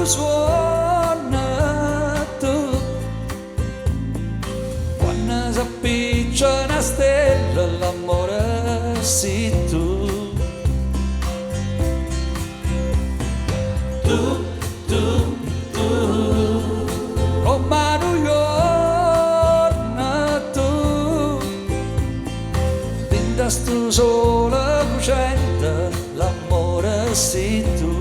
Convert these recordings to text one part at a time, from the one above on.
suona tu quando si appiccia una stella l'amore sei tu tu come New York tu vinta sto sole lucente l'amore sei tu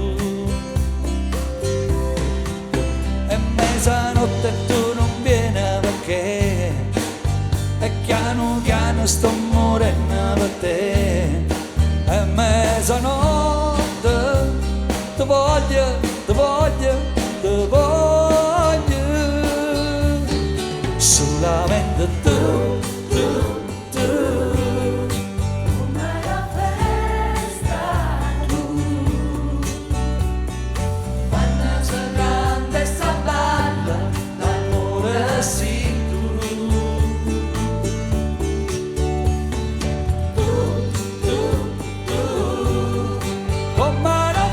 mezzanotte tu non vieni perché e piano piano sto morendo per te e mezzanotte ti voglio, ti voglio, ti voglio solamente tu come la festa tu quando si canta e si balla l'amore sei tu come una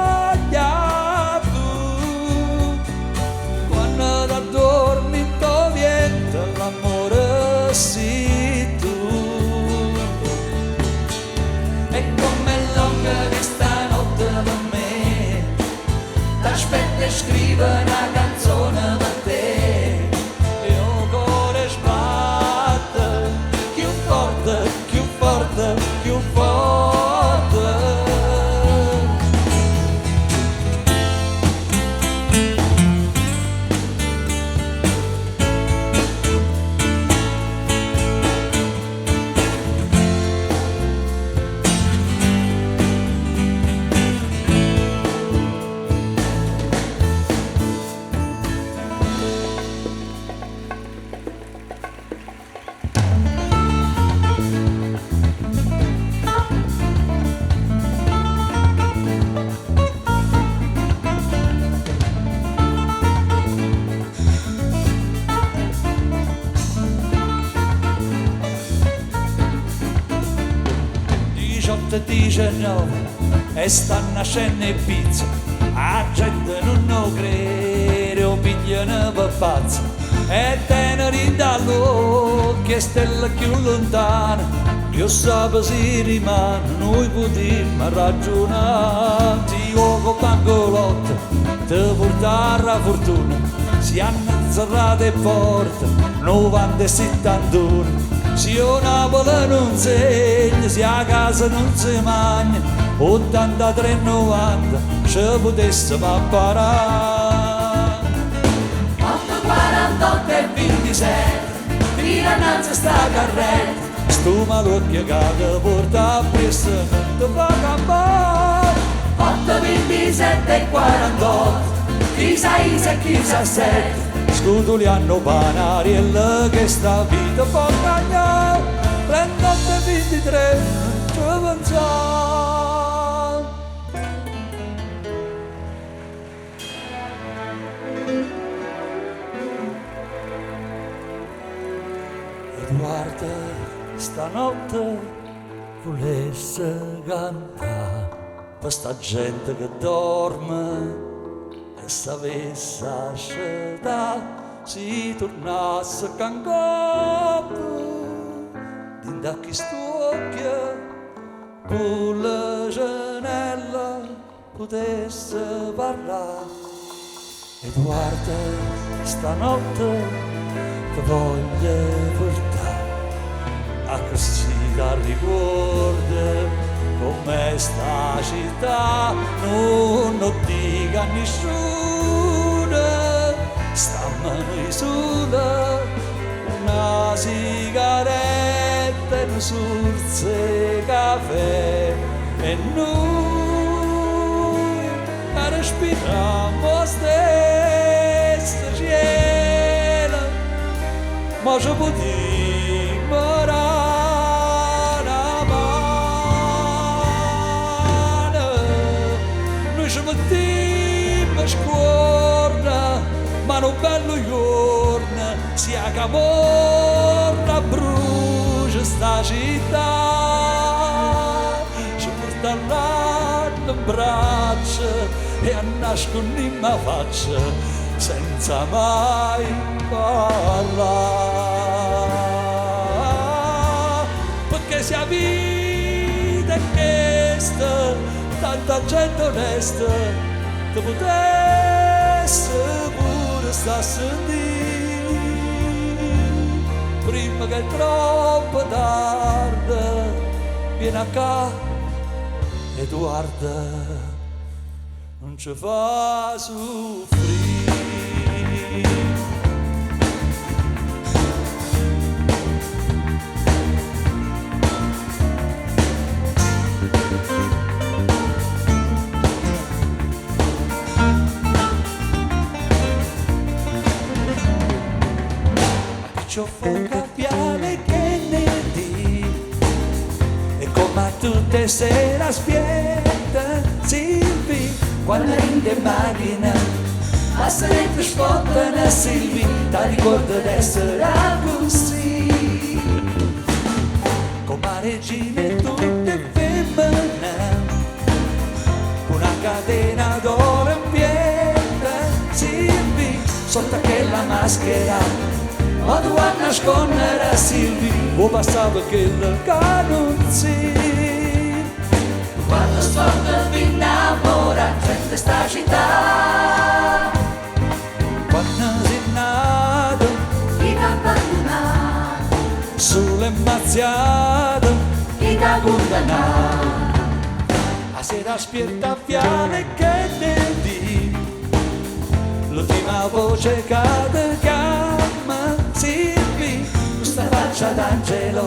foglia blu quando t'addormento viento l'amore sei tu e come lunga questa notte per me t'aspetto e scrivo una canzone per te e il cuore sbatte più forte, più forte, più forte e 19 e sta nascendo in pizza la gente non lo crede o pigliano per pazzo e tenere dall'occhio stelle più lontane più sape si rimane noi potremmo ragionare ti uovo pangolotto ti portare la fortuna si hanno serrate porte 90 e 71 se io Napoli non segna, se a casa non si mangia, 83-90 ci potessimo apparare. 8, 48 e 27 tira innanzi sta carretta Sto malocchio che ti porta appresso non ti fa campare. 8, 27 e 48 chi sa Isa e chi sa 7 Scutuliano panariella che sta vita può cagnare 38 e 23 ci pensare Edoardo stanotte volesse cantare per sta gente che dorme e sapesse ascetare si tornasse a cancare dinda chi stuocchia con la genella potesse parlare Edoardo stanotte ti voglio portare a così da ricordo come sta città non lo dica a nessuno stiamo noi sole una sigaretta e un sorso caffè e noi respiriamo stesso cielo ma ci potremmo ci mettiamo a scuola ma non bello giorno sia che morra brucia sta città ci porta là prendo in braccio e a nascondere in ma faccia senza mai parlare, perché se la vita è questa, tanta gente onesta ti potesse pure sta a sentire prima che è troppo tardi. Vieni a qua e tu guarda, non ci fa soffrire. Ci fa cambiare che ne di e come tutte le sere aspetta Silvi quando rinde macchina a se ne spottano Silvi ti ricordo d'essere così come regine tutte femmine una catena d'oro in piede Silvi sotto quella maschera ma tu a nascondere a Silvi o passava che il canonzì quando sforza vi innamora gente sta città quando si nata chi t'ha abbandonato sulle mazziate chi t'ha condannato a sera spierta fiale che ne di l'ultima voce cade chiama Silvi, questa faccia d'angelo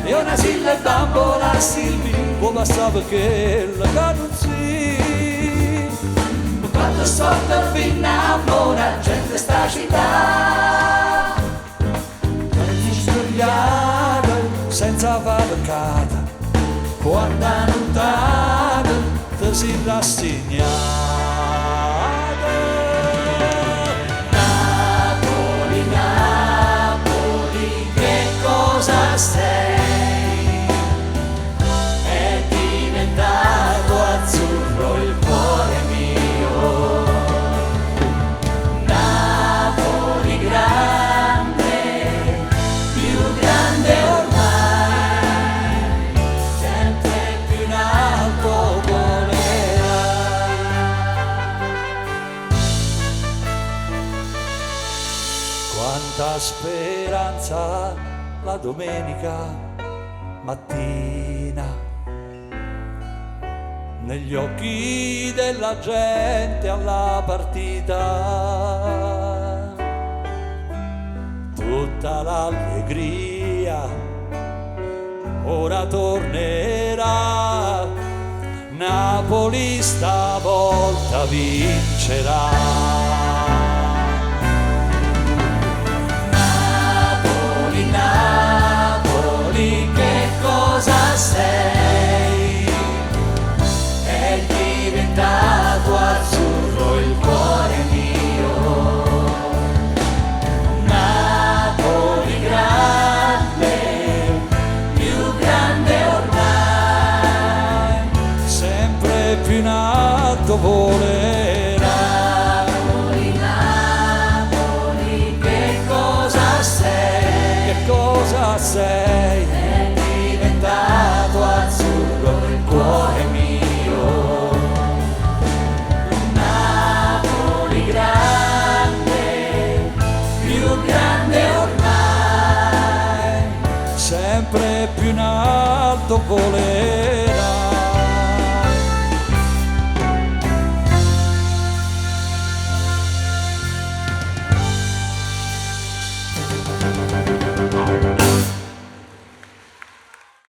e una silla bambola Silvi, può passare che la canonzì quando sotto vi innamora gente sta città ti studiata senza valcata quando lontana ti si rassegna. Sei è diventato azzurro il cuore mio Napoli grande più grande ormai sempre più in alto volerai quanta speranza la domenica mattina negli occhi della gente alla partita tutta l'allegria ora tornerà Napoli stavolta vincerà. Napoli, che cosa sei? È diventato azzurro il cuore mio. Napoli grande, più grande ormai, sempre più in alto volerà. Napoli, che cosa sei? Che cosa sei? È diventato azzurro il cuore mio. Napoli grande, più grande ormai, sempre più in alto volerà.